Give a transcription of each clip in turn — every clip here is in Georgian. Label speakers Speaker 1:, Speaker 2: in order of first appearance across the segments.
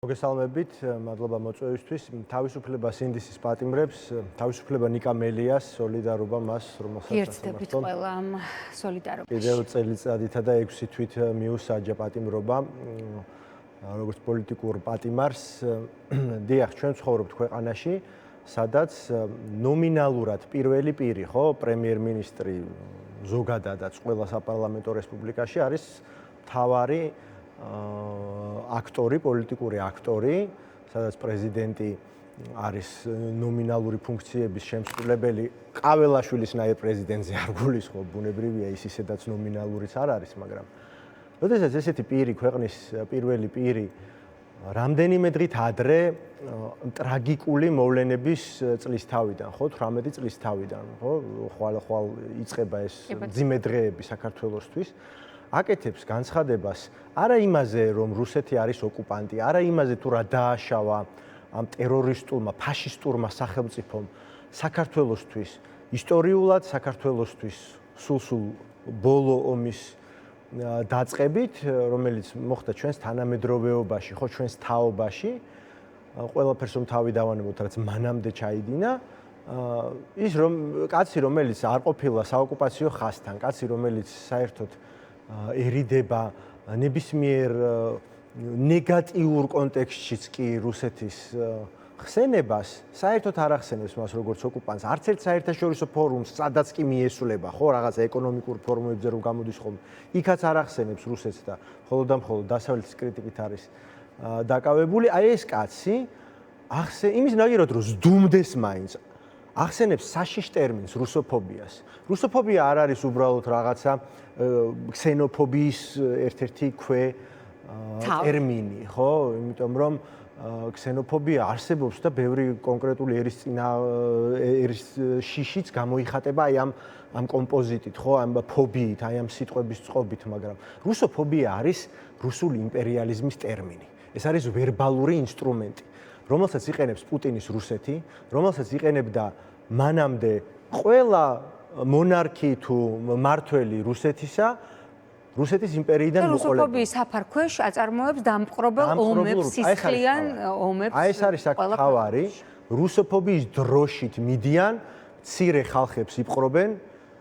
Speaker 1: მოგესალმებით, მადლობა მოწვევისთვის. თავისუფლებას ინდისის პატიმრებს, თავისუფლება ნიკა მელიას, სოლიდარობა მას, რომელსაც
Speaker 2: ერთდებით ყველა ამ სოლიდარობაში.
Speaker 1: კიდევ წელიწადითა და 6 თვით მიუსაჯა პატიმრობა, როგორც პოლიტიკურ პატიმარს. დიახ, ჩვენ ცხოვრობთ ქვეყანაში, სადაც ნომინალურად პირველი პირი, ხო, პრემიერ-მინისტრი ზოგადადაც ყველა საპარლამენტო რესპუბლიკაში არის მთავარი აქტორი, პოლიტიკური აქტორი, სადაც პრეზიდენტი არის ნომინალური ფუნქციების შემსრულებელი. ყაველაშვილისნაირ პრეზიდენტზე არ გულისხმობ, ბუნებრივია ის ისედაც ნომინალურიც არ არის, მაგრამ როდესაც ესეთი პირი, ქვეყნის პირველი პირი, რამდენიმე დღით ადრე ტრაგიკული მოვლენების წლისთავიდან, ხო, 18 წლისთავიდან, ხო, ხვალ იწყება ეს მძიმე დღეები საქართველოსთვის. აკეთებს განცხადებას არა იმაზე, რომ რუსეთი არის ოკუპანტი, არა იმაზე, თუ რა დააშავა ამ ტერორისტულმა, ფაშისტურმა სახელმწიფომ საქართველოსთვის, ისტორიულად საქართველოსთვის სულ ბოლო ომის დაწყებით, რომელიც მოხდა ჩვენს თანამედროვეობაში, ხო, ჩვენს თაობაში, ყველაფერს რომ თავი დავანებოთ, რაც მანამდე ჩაიდინა, ის რომ კაცი, რომელიც არ ყოფილა საოკუპაციო ხაზთან, კაცი, რომელიც საერთოდ ერიდება ნებისმიერ ნეგატიურ კონტექსტშიც კი რუსეთის ხსენებას, საერთოდ არ ახსენებს მას როგორც ოკუპანტს. არც ერთ საერთაშორისო ფორუმს, სადაც კი მიესულება, ხო, რაღაცა ეკონომიკურ ფორუმებზე რომ გამოდის ხოლმე, იქაც არ ახსენებს რუსეთს და მხოლოდ და მხოლოდ დასავლეთის კრიტიკით არის დაკავებული. აი ეს კაცი იმის ნაგიროთ, რომ ზდუმდეს მაინც ახსენებს საშიშ ტერმინს რუსოფობიას. რუსოფობია არ არის უბრალოდ რაღაცა ქსენოფობიის ერთ-ერთი ტერმინი, ხო? იმიტომ რომ ქსენოფობია არსებობს და ბევრი კონკრეტული ერის შიშიც გამოიხატება აი ამ კომპოზიტით, ხო? ამ ფობიით, აი ამ სიტყვების წყობით, მაგრამ რუსოფობია არის რუსული იმპერიალიზმის ტერმინი. ეს არის ვერბალური ინსტრუმენტი, რომელსაც იყენებს პუტინის რუსეთი, რომელსაც იყენებდა მანამდე ყველა მონარქი თუ მმართველი რუსეთის იმპერიიდან მოყოლებული.
Speaker 2: რუსოფობიის საფარქვეშ აწარმოებს დამპყრობელ ომებს, სისხლიან ომებს.
Speaker 1: აი ეს არის საკთავარი. რუსოფობიის დროშით მიდიან, მცირე ხალხებს იპყრობენ,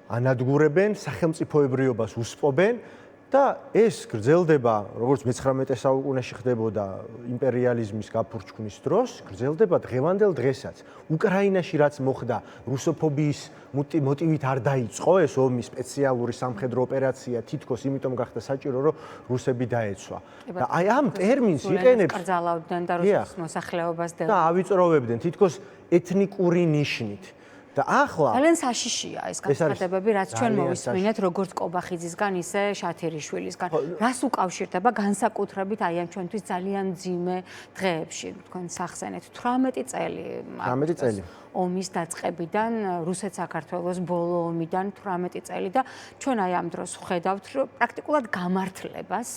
Speaker 1: ანადგურებენ, სახელმწიფოებრიობას უსპობენ. და ეს გრძელდება, როგორც მე-19 საუკუნეში ხდებოდა იმპერიალიზმის გაფურჩქმის დროს, გრძელდება დღევანდელ დღესაც. უკრაინაში რაც მოხდა, რუსოფობიის მოტივით არ დაიწყო ეს ომი, სპეციალური სამხედრო ოპერაცია, თითქოს იმიტომ გახდა საჭირო, რომ რუსები დაეცვა. და აი ამ ტერმინს იყენებს
Speaker 2: კრძალავდნენ და რუსეთის მოსახლეობას
Speaker 1: და ავიწროვებდნენ თითქოს ეთნიკური ნიშნით. და ახლა
Speaker 2: ძალიან საშიშია ეს განცხადებები, რაც ჩვენ მოვისმინეთ როგორც კობახიძისგან, ისე შათირიშვილისგან. რას უკავშირდება განსაკუთრებით აი ამ ჩვენთვის ძალიან მძიმე დღეებში, თქვენ სახსენეთ 18 წელი ომის დაწყებიდან, რუსეთ-საქართველოს ბოლო ომიდან 18 წელი და ჩვენ აი ამ დროს ვხედავთ, რომ პრაქტიკულად გამართლებას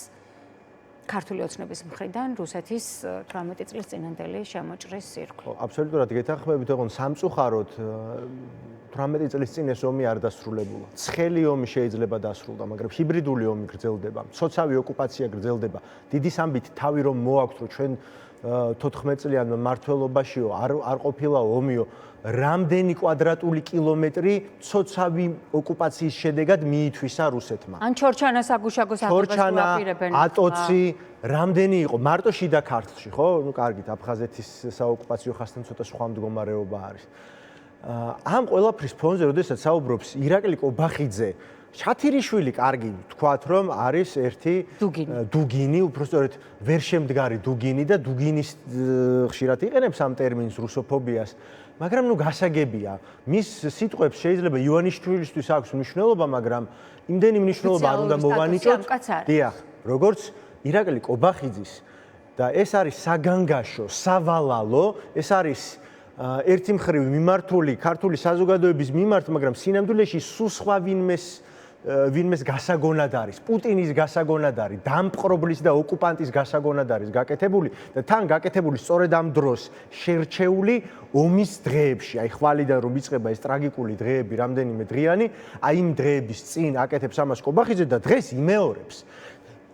Speaker 2: ქართული ოცნების მხრიდან რუსეთის 18 წლის წინანდელი შემოჭრის ირგვლივ.
Speaker 1: აბსოლუტურად გეთანხმებით, ოღონდ სამწუხაროდ 18 წლის წინ ეს ომი არ დასრულებულა. ცხელი ომი შეიძლება დასრულდა, მაგრამ ჰიბრიდული ომი გრძელდება, მცოცავი ოკუპაცია გრძელდება. დიდი სამბით თავი რომ მოაქვთ, რომ ჩვენ 14 წლიან მმართველობაშიო არ ყოფილა ომიო, რამდენი კვადრატული კილომეტრი მცოცავი ოკუპაციის შედეგად მიითვისა რუსეთმა.
Speaker 2: ან ჩორჩანას აგუშაგოს
Speaker 1: აფირებენ. ატოცი, რამდენი იყო მარტო შიდა ქართლში, ხო? ნუ კარგით, აფხაზეთის საოკუპაციო ხაზთან ცოტა სხვა მდგომარეობა არის. ამ ყველაფრის ფონზე, როდესაც საუბრობს ირაკლი კობახიძე, შათირიშვილი კარგი თქვათ, რომ არის ერთი დუგინი, უბრალოდ ვერ შემდგარი დუგინი და დუგინის ხშირად იყენებს ამ ტერმინს რუსოფობიას. მაგრამ ნუ გასაგებია, მის სიტყვებს შეიძლება ივანიშვილისთვის აქვს მნიშვნელობა, მაგრამ იმდენი მნიშვნელობა არ უნდა მოვანიჭოთ. დიახ, როგორც ირაკლი კობახიძის და ეს არის საგანგაშო, სავალალო, ეს არის ერთი მხრივ მიმართული ქართული საზოგადოების მიმართ, მაგრამ სინამდვილეში სულ სხვა ვინმეს გასაგონად არის, პუტინის გასაგონად არის, დამპყრობლის და ოკუპანტის გასაგონად არის გაკეთებული და თან გაკეთებული სწორედ ამ დროს შერჩეული ომის დღეებში. აი ხვალიდან რომ იწყება ეს ტრაგიკული დღეები, რამდენიმე დღიანი, აი იმ დღეების წინ აკეთებს ამას კობახიძე და დღეს იმეორებს.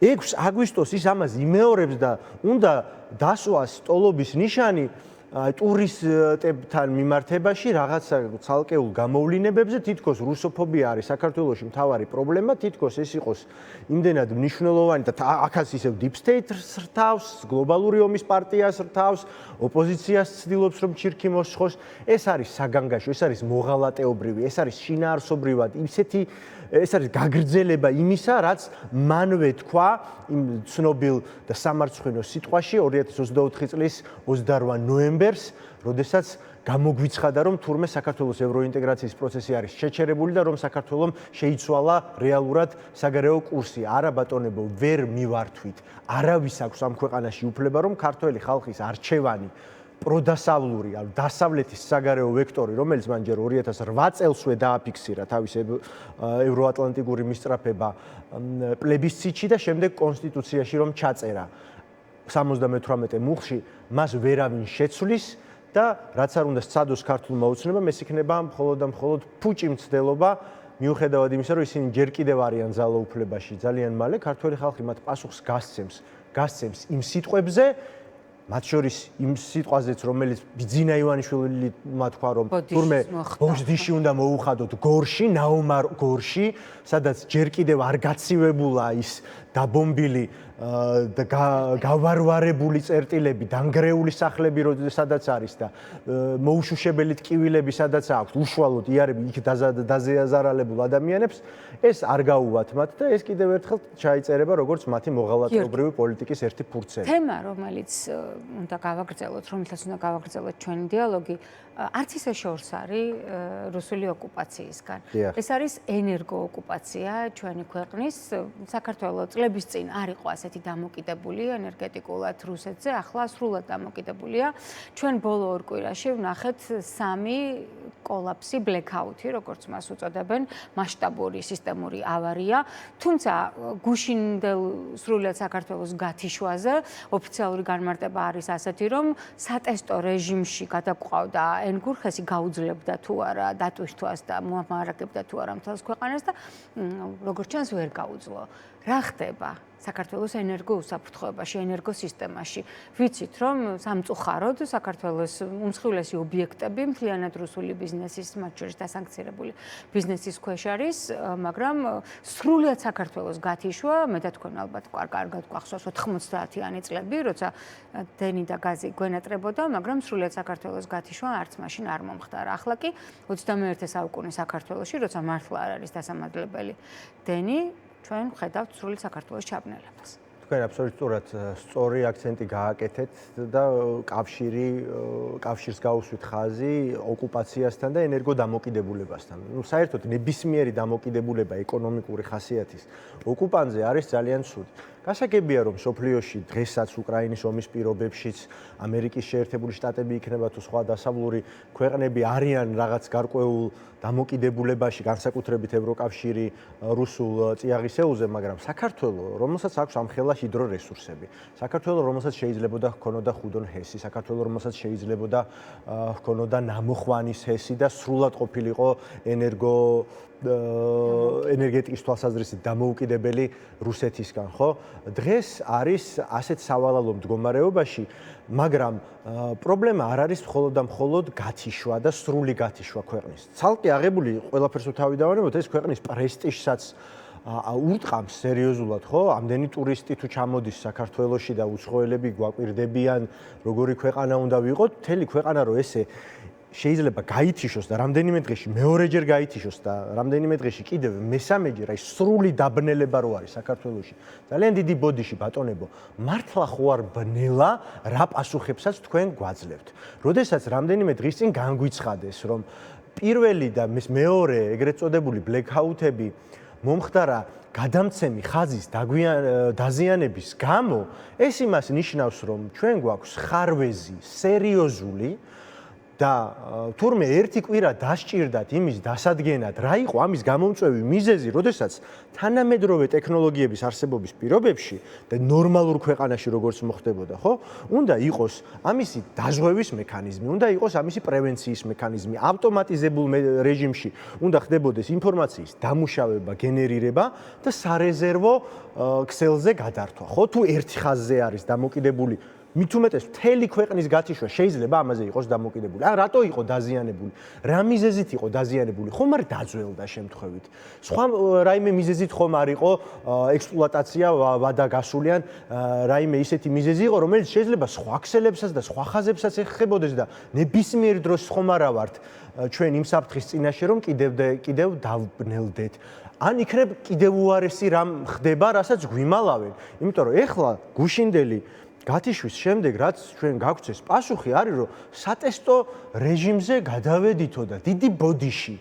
Speaker 1: 6 აგვისტოს ის ამას იმეორებს და უნდა დასვას სტოლობის ნიშანი ტურისტებთან მიმართებაში რაღაცა ცალკეულ გამოვლინებებზე. თითქოს რუსოფობია არის საქართველოში მთავარი პრობლემა, თითქოს ეს იყოს იმდენად მნიშვნელოვანი და აქაც ისევ deep state-ს რთავს, გლობალური ომის პარტიას რთავს, ოპოზიციას ცდილობს რომ ჩირქი მოსხოს. ეს არის საგანგაშო, ეს არის მოღალატეობრივი, ეს არის შინაარსობრივად ეს არის გაგრძელება იმისა, რაც მანვე თქვა იმ ცნობილ და სამარცხვინო სიტყვაში 2024 წლის 28 ნოემბერს, როდესაც გამოგვიცხადა, რომ თურმე საქართველოს ევროინტეგრაციის პროცესი არის შეჩერებული და რომ საქართველოს შეიცვალა რეალურად საგარეო კურსი. არა ბატონებო, ვერ მივართვით. არავის აქვს ამ ქვეყანაში უფლება, რომ ქართველი ხალხის არჩევანი პროდასავლური, ანუ დასავლეთის საგარეო ვექტორი, რომელიც მან ჯერ 2008 წელსვე დააფიქსირა თავის ევროატლანტიკური მისწრაფება პლებისციტში და შემდეგ კონსტიტუციაში რომ ჩაწერა 78 მუხლში, მას ვერავინ შეცვლის და რაც არ უნდა სცადოს ქართულმა ოცნებამ, ეს იქნება მხოლოდ და მხოლოდ ფუჭი მცდელობა, მიუხედავად იმისა, რომ ისინი ჯერ კიდევ არიან ძალაუფლებაში, ძალიან მალე ქართველი ხალხი მათ პასუხს გასცემს იმ სიტყვებზე, მათ შორის იმ სიტყვაზეც, რომელიც ბიძინა ივანიშვილმა თქვა, რომ თურმე ბოშდიში უნდა მოუხადოთ გორში, ნაომარ გორში, სადაც ჯერ კიდევ არ გაცივებულა ის დაბომბილი და გავარვარებული წერტილები, დანგრეული სახლები, სადაც არის და მოუშუშებელი ტკივილები, სადაც აქვს, უშუალოდ იარები იქ დაზარალებულ ადამიანებს, ეს არ გაუვათ მათ და ეს კიდევ ერთხელ ჩაიწერება როგორც მათი მოღალატეობრივი პოლიტიკის ერთი ფურცელი.
Speaker 2: თემა, რომელიც უნდა გავაგრძელოთ, რომელსაც უნდა გავაგრძელოთ ჩვენი დიალოგი, არც ისე შორს არის რუსული ოკუპაციისგან. ეს არის ენერგოოკუპაცია ჩვენი ქვეყნის. საქართველოს წლების წინ არ იყო ასეთი დამოკიდებული ენერგეტიკულად რუსეთზე, ახლა სრულად დამოკიდებულია. ჩვენ ბოლო ორ კვირაში ვნახეთ 3 კოლაფსი, ბლეკაუთი, როგორც მას უწოდებენ, მასშტაბური სისტემური ავარია. თუმცა გუშინდელ სრულად საქართველოს გათიშვაზე ოფიციალური განმარტება არის ასეთი, რომ სატესტო რეჟიმში გადაგვყავდა ენგურხესი, გაუძლებდა თუ არა დატვირთვას და მოამარაგებდა თუ არა მთელს ქვეყანას და როგორც ჩანს ვერ გაუძლო. რა ხდება საქართველოს ენერგოუსაფრთხოებაში, ენერგოსისტემაში? ვიცით, რომ სამწუხაროდ საქართველოს უმსხვილესი ობიექტები მთლიანად რუსული ბიზნესის, მათ შორის დასანქცირებული ბიზნესის ქვეშ არის, მაგრამ სრულად საქართველოს გათიშვა, მე და თქვენ ალბათ კარგად გვახსოვს 90-იანი წლები, როცა დენი და გაზი გვენატრებოდა, მაგრამ სრულად საქართველოს გათიშვა არც მაშინ არ მომხდარა. ახლა კი 21 საუკუნის საქართველოში, როცა მართლა არ არის დასამართლებელი დენი, ჩვენ ვხედავთ სრულად საქართველოს ჩაბნელებას.
Speaker 1: თქვენ აბსოლუტურად სწორი აქცენტი გააკეთეთ და კავშირს გაუსვით ხაზი ოკუპაციასთან და ენერგოდამოკიდებულებასთან. საერთოდ ნებისმიერი დამოკიდებულება ეკონომიკური ხასიათის ოკუპანტზე არის ძალიან ცუდი. გასაგებია, რომ სოფლიოში დღესაც უკრაინის ომის პირობებშიც ამერიკის შეერთებული შტატები იქნება თუ სხვა დასავლური ქვეყნები არიან რაღაც გარკვეულ დამოკიდებულებაში, განსაკუთრებით ევროკავშირი რუსულ წიაღისეულზე, მაგრამ საქართველოს, რომელსაც აქვს ამხელა ჰიდრორესურსები, საქართველოს, რომელსაც შეიძლებოდა ჰქონოდა ხუდონ ჰესი, საქართველოს, რომელსაც შეიძლებოდა ჰქონოდა ნამოხვანის ჰესი და სრულად ყოფილიყო ენერგეტიკის თვალსაზრისით დამოუკიდებელი რუსეთისგან, ხო? დღეს არის ასეთ სავალალო მდგომარეობაში, მაგრამ პრობლემა არ არის მხოლოდ და მხოლოდ გათიშვა და სრული გათიშვა ქვეყნის. ცალკე აღებული ყველაფერს თავი დავანებოთ, ეს ქვეყნის პრესტიჟსაც ურტყამს სერიოზულად, ხო? ამდენი ტურისტი თუ ჩამოდის საქართველოში და უცხოელები გვაკვირდებიან, როგორი ქვეყანა უნდა ვიყოთ, მთელი ქვეყანა რო ესე შეიძლება გაითიშოს და რამდენიმე დღეში მეორეჯერ გაითიშოს და რამდენიმე დღეში კიდევ მესამეჯერ, აი სრული დაბნელება რო არის საქართველოში. ძალიან დიდი ბოდიში ბატონებო, მართლა ხო არ ბნელა რა პასუხებსაც თქვენ გვაძლევთ. როდესაც რამდენიმე დღის წინ განგვიცხადეს, რომ პირველი და მეორე ეგრეთ წოდებული ბლეკაუთები მომხდარა გადამცემი ხაზის დაზიანების გამო, ეს იმას ნიშნავს, რომ ჩვენ გვაქვს ხარვეზი, სერიოზული და თურმე ერთი კვირა დასჭირდათ იმის დასადგენად, რა იყო ამის გამომწვევი მიზეზი, როდესაც თანამედროვე ტექნოლოგიების არსებობის პირობებში და ნორმალურ ქვეყანაში როგორც მოხდებოდა, ხო? უნდა იყოს ამისი დაზღვევის მექანიზმი, უნდა იყოს ამისი პრევენციის მექანიზმი, ავტომატიზებულ რეჟიმში უნდა ხდებოდეს ინფორმაციის დამუშავება, გენერირება და სარეზერვო ქსელზე გადართვა, ხო? თუ ერთი ხაზზე არის დამოკიდებული მით უმეტეს მთელი ქვეყნის გათიშვა შეიძლება ამაზე იყოს დამოკიდებული. ან რატო იყო დაზიანებული? რა მიზეზით იყო დაზიანებული? ხომ არ დაძველდა შემთხვევით. სხვა რაიმე მიზეზით ხომ არ იყო ექსპლუატაცია ვადა გასულიან რაიმე ისეთი მიზეზი იყო, რომელიც შეიძლება სხვა ქსელებსაც და სხვა ხაზებსაც ეხებოდეს და ნებისმიერ დროს ხომ არა ვართ ჩვენ იმ საფრთხის წინაშე რომ კიდევ დავბნელდეთ. ან იქნებ კიდევ უარესი რამ ხდება, რასაც გვიმალავენ. იმიტომ რომ ეხლა გუშინდელი გათიშვის შემდეგ, რაც ჩვენ გაგვცეს პასუხი არის, რომ სატესტო რეჟიმზე გადავედითო და დიდი ბოდიში.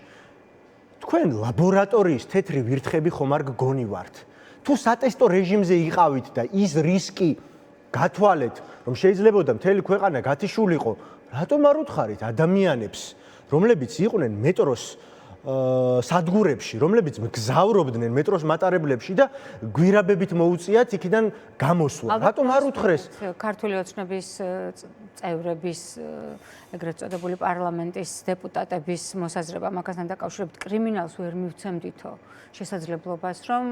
Speaker 1: თქვენ ლაბორატორიის თეთრი ვირთხები ხომ არ გგონივართ? თუ სატესტო რეჟიმზე იყავით და ის რისკი გათვალეთ, რომ შეიძლებოდა მთელი ქვეყანა გათიშულიყო, რატომ არ უთხარით ადამიანებს, რომლებიც იყვნენ მეტროს სადგურებში, რომლებიც მგზავრობდნენ მეტროს მატარებლებში და გვირაბებით მოუწიათ იქიდან გამოსვლა. რატომ არ უთხრეს?
Speaker 2: ქართული ოცნების წევრების, ეგრეთ წოდებული პარლამენტის დეპუტატების მოსაზრება მაგასთან დაკავშირებით კრიმინალს ვერ მივცემდითო შესაძლებლობას, რომ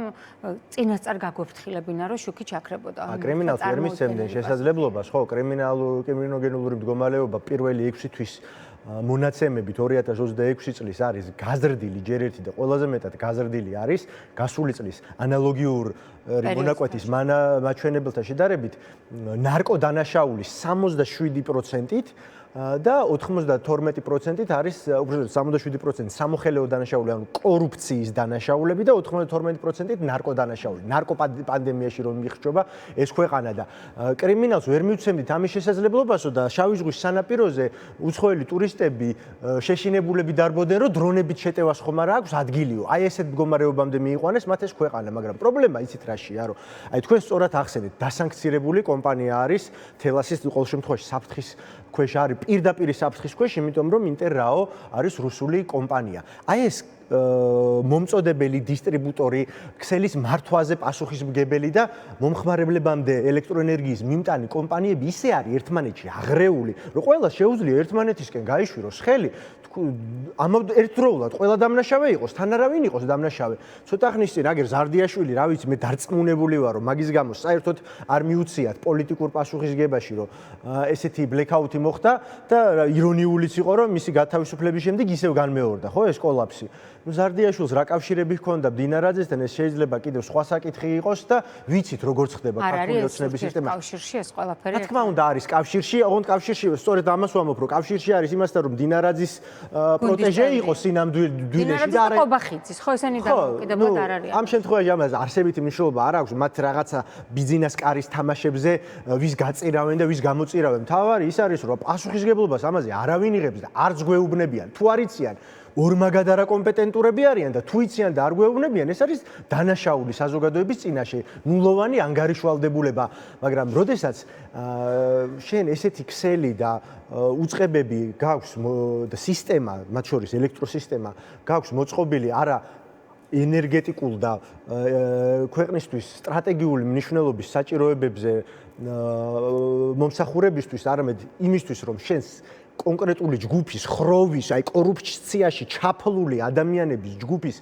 Speaker 2: წინასწარ გაგვეფრთხილებინა, რომ შუქი ჩაქრებოდა.
Speaker 1: კრიმინალს ვერ მისცემდნენ შესაძლებლობას, ხო, კრიმინოგენური მდგომარეობა პირველი 6 თვის მონაცემებით 2026 წლის არის გაზრდილი ჯერ ერთი და ყველაზე მეტად გაზრდილი არის გასული წლის ანალოგიური მონაკვეთის მაჩვენებელთან შედარებით ნარკოდანაშაულის 67%-ით და 92%-ით არის 77% სამოხელეო დანაშაული, ანუ კორუფციის დანაშაულები და 92%-ით ნარკოდანაშაული. ნარკოპანდემიაში რომ მიხჩობა ეს ქვეყანა და კრიმინალს ვერ მივცემდით ამის შესაძლებლობასო და შავი ზღვის სანაპიროზე უცხოელი ტურისტები შეშინებულები დარბოდნენ, რომ დრონებით შეტევას ხომ არ აქვს ადგილიო. აი ესეთ მდგომარეობამდე მიიყვანეს მათ ეს ქვეყანა, მაგრამ პრობლემა იცით რაშია, რომ აი თქვენ სწორად ახსენეთ, დასანქცირებული კომპანია არის თელასის ყოველ შემთხვევაში საფრთხის ქვეშ არის პირდაპირ საფრთხის ქვეშ, იმიტომ რომ ინტერრაო არის რუსული კომპანია. აი ეს მომწოდებელი დისტრიბუტორი, ქსელის მართვაზე პასუხისმგებელი და მომხმარებლებამდე ელექტროენერგიის მიმტანი კომპანიები ისე არის ერთმანეთში აღრეული, რომ ყველა შეუძლია ერთმანეთისკენ გაიშვიროს ხელი, ერთდროულად ყველა დამნაშავე იყოს, თან არავინ იყოს დამნაშავე. ცოტა ხნის წინ აგერ ზარდიაშვილი, რა ვიცი, მე დარწმუნებული ვარ, რომ მაგის გამო საერთოდ არ მიუციათ პოლიტიკურ პასუხისგებაში, რომ ესეთი ბლეკაუთი მოხდა და ირონიულიც იყო, რომ მისი გათავისუფლების შემდეგ ისევ განმეორდა, ხო, ეს კოლაფსი. ზარდიაშვილს რა კავშირები ჰქონდა მდინარაძესთან, ეს შეიძლება კიდევ სხვა საკითხი იყოს და ვიცით როგორ ხდება ქართული ოცნების სისტემა.
Speaker 2: კავშირში ეს ყველაფერი.
Speaker 1: რა თქმა უნდა არის კავშირში, ოღონდ კავშირში სწორედ ამას ვამბობ, რომ კავშირში არის იმასთან, რომ მდინარაძის პროტეჟე იყოს სინამდვილეში და არა
Speaker 2: ყობახიძის, ხო ესენი დამოკიდებლად არ არის.
Speaker 1: ამ შემთხვევაში ამას არსებითი მნიშვნელობა არ აქვს, მათ რაღაცა ბიზნეს კარის თამაშებზე ვის გაწირავენ და ვის გამოწირავენ. თავარი ის არის, რომ პასუხისგებლობას ამაზე არავინ იღებს და არც გვეუბნებიან. თუ არ იციან ორმაგად არაკომპეტენტურები არიან და თუ იციან და არ გვეუბნებიან, ეს არის დანაშაული საზოგადოების წინაშე, ნულოვანი ანგარიშვალდებულება, მაგრამ როდესაც შენ ესეთი ქსელი და უწყებები გაქვს და სისტემა, მათ შორის ელექტროსისტემა გაქვს მოწყობილი არა ენერგეტიკულ და ქვეყნისთვის სტრატეგიული მნიშვნელობის საჭიროებებზე მომსახურებისთვის, არამედ იმისთვის, რომ შენს კონკრეტული ჯგუფის ხროვის, აი კორუფციაში ჩაფლული ადამიანების ჯგუფის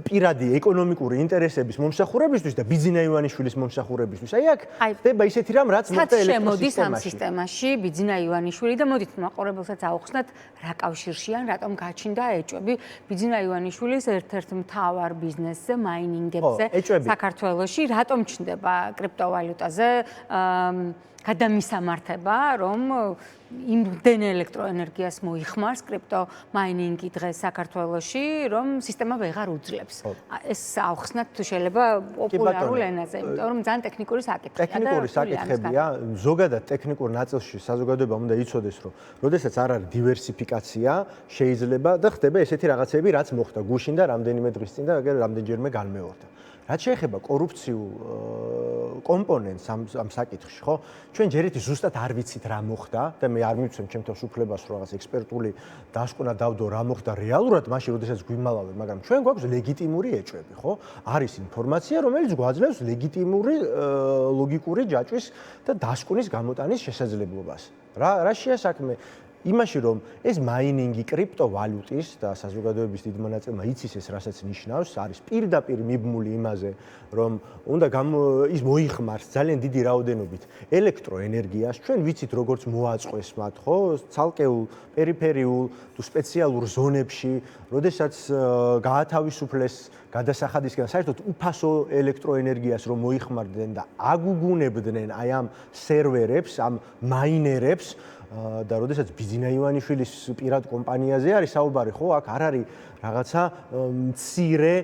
Speaker 1: პირადი ეკონომიკური ინტერესების მომსახურებისთვის და ბიძინა ივანიშვილის მომსახურებისთვის. აი აქ ხდება ისეთი რამ, რაც მოხდა
Speaker 2: ელექტროსისტემაში. ამ სისტემაში ბიძინა ივანიშვილი და მოდით მაყურებელსაც აუხსნათ რა კავშირშია, რატომ გაჩნდა ეჭვები ბიძინა ივანიშვილის ერთ-ერთ მთავარ ბიზნესზე, მაინინგებზე საქართველოში, რატომ ჩნდება კრიპტოვალუტაზე გადამისამართება, რომ იმდენ ელექტროენერგიას მოიხმარს კრიპტო მაინინგი დღეს საქართველოში, რომ სისტემა ვეღარ უძლებს. ეს აუხსნათ თუ შეიძლება პოპულარულ ენაზე, იმიტომ რომ ძალიან ტექნიკური საკითხია.
Speaker 1: ტექნიკური საკითხებია, ზოგადად ტექნიკურ ნაწილში საზოგადოება უნდა იცოდეს, რომ როდესაც არ არის დივერსიფიკაცია, შეიძლება და ხდება ესეთი რაღაცები, რაც მოხდა გუშინ და რამდენიმე დღის წინ და აგერ რამდენჯერმე განმეორდა. რაც შეეხება კორუფციულ კომპონენტს ამ საკითხში, ხო? ჩვენ ჯერით ზუსტად არ ვიცით რა მოხდა და მე არ მივცემ ჩემთვის უფლებას რომ რაღაც ექსპერტული დასკვნა დავდო რა მოხდა რეალურად, მაშინ როდესაც გვიმალავე, მაგრამ ჩვენ გვაქვს ლეგიტიმური ეჭვები, ხო? არის ინფორმაცია, რომელიც გვაძლევს ლეგიტიმური ლოგიკური ჯაჭვის და დასკვნის გამოტანის შესაძლებლობას. რა შეასაქმე იმაში, რომ ეს მაინინგი კრიპტოვალუტის და საზოგადოების დიდ მონაწილემა იცის ეს, რასაც ნიშნავს, არის პირდაპირ მიბმული იმაზე, რომ უნდა ის მოიხმარს ძალიან დიდი რაოდენობით ელექტროენერგიას. ჩვენ ვიცით, როგორც მოაწყვეს მათ, ხო, ცალკეულ პერიფერიულ თუ სპეციალურ ზონებში, როდესაც გაათავისუფლეს გადასახადისგან საერთოდ უფასო ელექტროენერგიას რომ მოიხმარდნენ და აგუგუნებდნენ აი ამ სერვერებს, ამ მაინერებს და როდესაც ბიძინა ივანიშვილის პირად კომპანიაზე არის საუბარი, ხო, აქ არ არის რაღაცა მცირე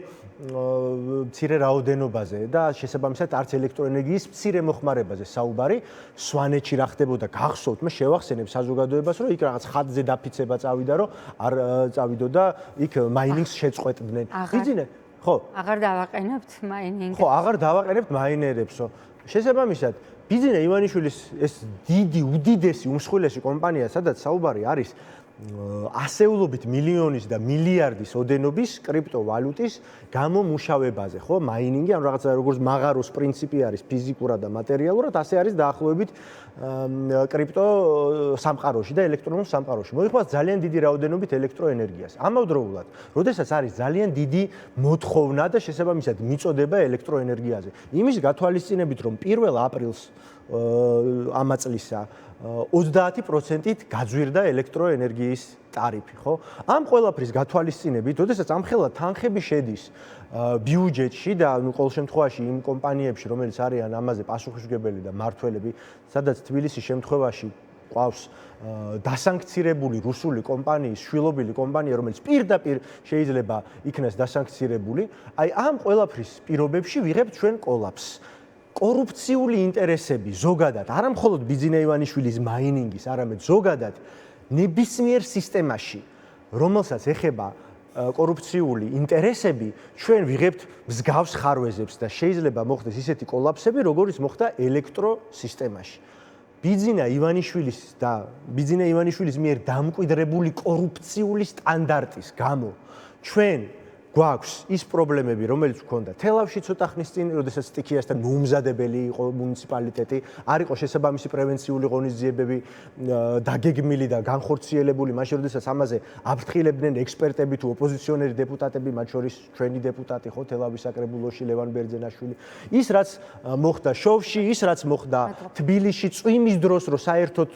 Speaker 1: რაოდენობაზე და შესაბამისად არც ელექტროენერგიის მცირე მოხმარებაზე საუბარი. სვანეთში რა ხდებოდა გახსოვთ, მე შევახსენებ საზოგადოებას, რომ იქ რაღაც ხატზე დაფიცება წავიდა, რომ არ წავიდო და იქ მაინინგს შეწყვეტდნენ. ბიძინა, ხო?
Speaker 2: აღარ დავაყენებთ მაინინგს.
Speaker 1: ხო, აღარ დავაყენებთ მაინერებსო. შესაბამისად ბიძინა ივანიშვილის ეს უდიდესი უმსხვილესი კომპანია, სადაც საუბარი არის ასეულობით მილიონის და მილიარდის ოდენობის კრიპტოვალუტის გამომუშავებაზე, ხო? მაინინგი ამ რაღაცა როგორც მაღაროს პრინციპი არის ფიზიკურად და მატერიალურად, ასე არის დაახლოებით კრიპტო სამყაროში და ელექტრონულ სამყაროში. მოიხმარს ძალიან დიდი რაოდენობით ელექტროენერგიას. ამავდროულად, როდესაც არის ძალიან დიდი მოთხოვნა და შესაბამისად მიწოდება ელექტროენერგიაზე. იმის გათვალისწინებით, რომ 1 აპრილს ამ წლისა 30%-ით გაძვირდა ელექტროენერგიის ტარიფი, ხო? ამ ყველაფრის გათვალისწინებით, როდესაც ამხელა თანხები შედის ბიუჯეტში და ყოველ შემთხვევაში იმ კომპანიებში, რომელიც არიან ამაზე პასუხისმგებელი და მმართველები, სადაც თბილისის შემთხვევაში ყავს დასანქცირებული რუსული კომპანიის, შვილობილი კომპანია, რომელიც პირდაპირ შეიძლება იქნას დასანქცირებული, აი ამ ყველაფრის პირობებში ვიღებთ ჩვენ კოლაფსს. კორუფციული ინტერესები ზოგადად, არა მხოლოდ ბიძინა ივანიშვილის მაინინგის, არამედ ზოგადად ნებისმიერ სისტემაში, რომელსაც ეხება კორუფციული ინტერესები, ჩვენ ვიღებთ მსგავს ხარვეზებს და შეიძლება მოხდეს ისეთი კოლაფსები, როგორიც მოხდა ელექტროსისტემაში. ბიძინა ივანიშვილის მიერ დამკვიდრებული კორუფციული სტანდარტის გამო ჩვენ გვაქვს ის პრობლემები, რომელიც გვქონდა თელავში ცოტა ხნის წინ, როდესაც სტიქიასთან მოუმზადებელი იყო მუნიციპალიტეტი, არ იყო შესაბამისი პრევენციული ღონისძიებები დაგეგმილი და განხორციელებული, მაშინ როდესაც ამაზე აფრთხილებდნენ ექსპერტები თუ ოპოზიციონერი დეპუტატები, მათ შორის ჩვენი დეპუტატი, ხო, თელავის საკრებულოში ლევან ბერძენაშვილი. ის რაც მოხდა შოვში, ის რაც მოხდა თბილისში წვიმის დროს, რომ საერთოდ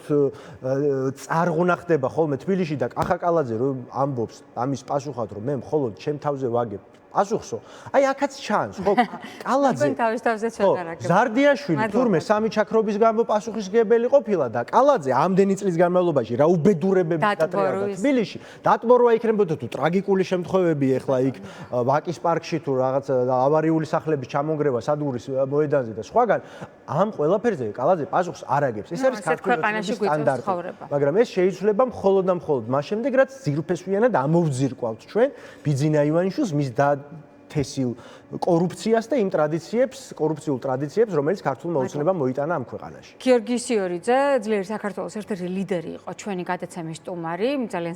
Speaker 1: წარღვნა ხდება ხოლმე თბილისში და კახაკალაძე რომ ამბობს ამის პასუხად, რომ მე მხოლოდ ჩემ თავზე ვაგებ პასუხსო. აი აქაც ჩანს, ხო? კალაძე
Speaker 2: თავზე ჩატარაგებ.
Speaker 1: ზარდიაშვილი თურმე სამი ჩაქრობის გამო პასუხისმგებელი ყოფილა და კალაძე ამდენი წლის განმავლობაში რა უბედურებები დატრიალდა თბილისში. დატბორვა იქნებოდა თუ ტრაგიკული შემთხვევები ეხლა იქ ვაკის პარკში თუ რაღაც ავარიული სახლების ჩამონგრევა სადურის მოედანზე და სხვაგან ამ ყველაფერზე კალაძე პასუხს არ აგებს. ეს არის
Speaker 2: ქვეყანაში გვიწევს ცხოვრება.
Speaker 1: მაგრამ ეს შეიძლება მხოლოდ და მხოლოდ მას შემდეგ, რაც ძირფესვიანად ამოვძირკვავთ ჩვენ ბიძინა ივანიშვილს მის თესილ კორუფციას და იმ კორუფციულ ტრადიციებს, რომელიც ქართულ მოუწნებამ მოიტანა ამ ქვეყანაში.
Speaker 2: გიორგი სიორიძე, ძლიერი საქართველოს ერთ-ერთი ლიდერი იყო ჩვენი გადაცემის სტუმარი, ძალიან